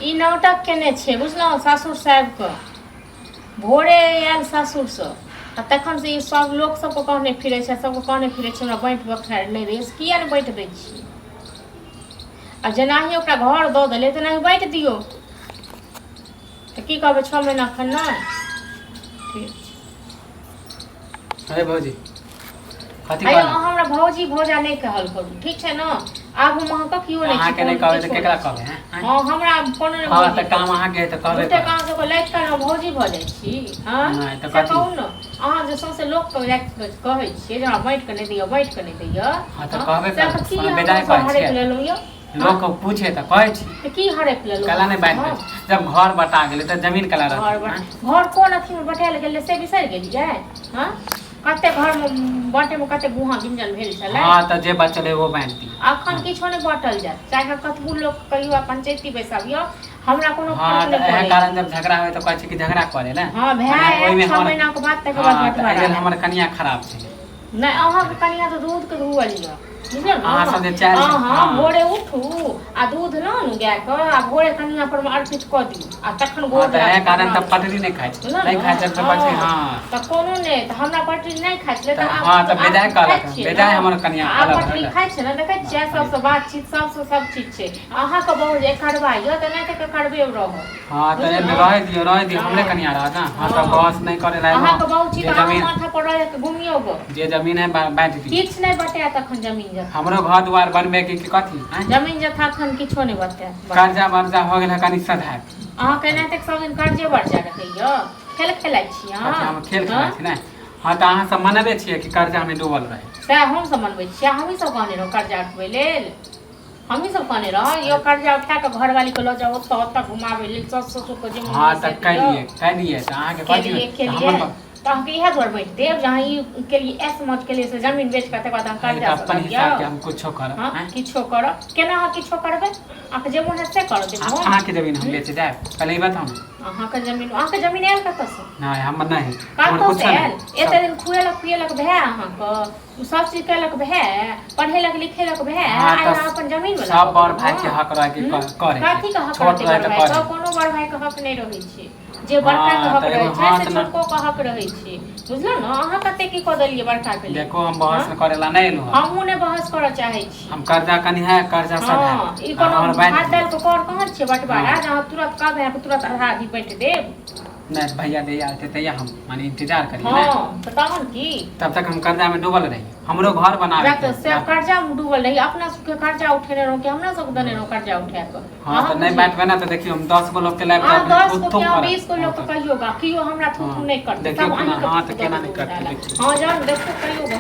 ई नाटक केने छे बुझलहुँ सासुर साहेबके भोरे आयल सासुरसँ आ तखन से ई सब लोक सबके कहने फिरै छै सबके कहने फिरै छै हमरा बाँटि बखारि नहि दै किया नहि बाँटि दै छी आ जेनाही ओकरा घर दऽ देलियै तेनाही बाँटि दियौ तऽ की कहबै 6 महीना एखन नहि ठीक अरे भौजी कथी अयो कहल हमरा भौजी भौजा नहीं कहल करू ठीक छै न आगू में अहाँ कियो नहीं अहाँ के नहीं कहबै त केकरा कहबै हैं हां हमरा कोनो नहीं हां त काम अहाँ के त कहबै त काम से लाइट का भौजी भ जाइ छी हां नहीं त कहू न अहाँ जे सौसे लोक के लाइट कहै छियै जे बाँटि के नहीं दैया बाँटि के नहीं दैया हां त कहबै कोनो बेदाई कहै छै लोग को पूछे त कहै छी त की हरेक लेलो कला नहीं बाँटि जब घर बटा गेलै त जमीन कला रहत घर कोन अथी में बटायल गेलै से बिसरि गेलियै हां कते घर में बाटे में कते गुहा गिंजल भेल छले हां त जे बचले वो बांट दी अखन किछो नहीं बाटल जाय चाहे कतबू लोग कहियो पंचायती बैसाबियो हमरा कोनो हां फर्क नहीं पड़े कारण जब झगड़ा होय त कहै छै कि झगड़ा करे ना हां भाई 6 महीना के बाद तक बाद बंटवारा हमर कनिया खराब छै नहीं अहाँ के कनिया तो दूध के धुअलिया बुझलियै अहाँ सब जे चाय हां भोरे उठू आ दूध ल नु गाय के आ भोरे कनिया पर में अर्पित क दियौ आ तखन गोड़ त ए कारण त पटरी नहीं खाइ छै नहीं खाइ छै त बचे हां त कोनो नहीं त हमरा पटरी नहीं खाइ छै त हां त बेदाय कहलक बेदाय हमर कनिया अलग पटरी खाइ छै न देखै छियै सबसे बातचीत सबसे सब चीज छै अहाँ के बहु जे करबाइयो त नहीं त करबे रहो हां त रह दियो हमरे कनिया रह ना हां त बस नहीं करे ला अहाँ के बहु चीज अहाँ माथा पर रह के घुमियो गो जे जमीन है बांट दी किछ नहीं बटे तखन जमीन हमरो घर द्वार बनबे के कथी जमीन जथा खन किछो नहीं बते कर्जा वर्जा हो गेल कनी सधाय अहाँ केना तक सब दिन कर्जे वर्जा रखैयो खेल खेलाइ छी अहाँ हम खेल खेलाइ छी ना हां त अहाँ सब मनबे छियै कि कर्जा में डूबल रहे सै हम सब मनबै छी हमही सब कहने रहो कर्जा उठबै लेल हमही सब कहने रहो यो कर्जा उठा के घर वाली को ल जाओ ओत घुमावे लेल ससुर को जे हां त कह लिए त अहाँ के कथी तो हम इहे द्वार बैठ देव जहाँ ई के लिए एस मत के लिए से जमीन बेच के तक बाद हम कर्जा अपन हिसाब के हम कुछो करब हां किछो करब केना हम किछो करबे आके जे मन से कर दे अहाँ के जमीन हम बेच जाए पहले ई बताऊ अहाँ के जमीन आयल कत से नहीं हम नहीं कत से आयल एते दिन खुएलक भै अहाँ के सब चीज केलक भै पढ़ेलक लिखेलक भै आइ अपन जमीन वाला सब बड़ भाई के हक रह के करे कथी के हक रहे छै कोनो बड़ भाई के हक नहीं रहै छै जे बड़का के हक रहे छै से छोटको के हक रहे छै बुझलो न अहाँ कते की क देलिए बड़का के देखो हम बहस करेला नहीं लो हमहु ने बहस करे चाहे छी हम कर्जा कनी है कर्जा सब है ई कोनो हाथ डाल के कर कहां छै बटवारा जहां तुरंत कहबे तुरंत आधा आधी बैठ देब नहीं भैया दे आते तैया हम माने इंतजार करिए ना हां बतावन की तब तक हम कर्जा में डूबल रही हमरो घर बनावे के से कर्जा में डूबल रही अपना सब के कर्जा उठेने रहो कि हमरा सब देने रहो कर्जा उठा के हां तो नहीं बांटबे ना तो देखियो हम 10 गो लोग के लाइफ में 10 को क्या 20 को लोग को कहियोगा कियो हमरा थू नहीं करते सब अहीं हां तो केना नहीं करते हां जान देखो कहियोगा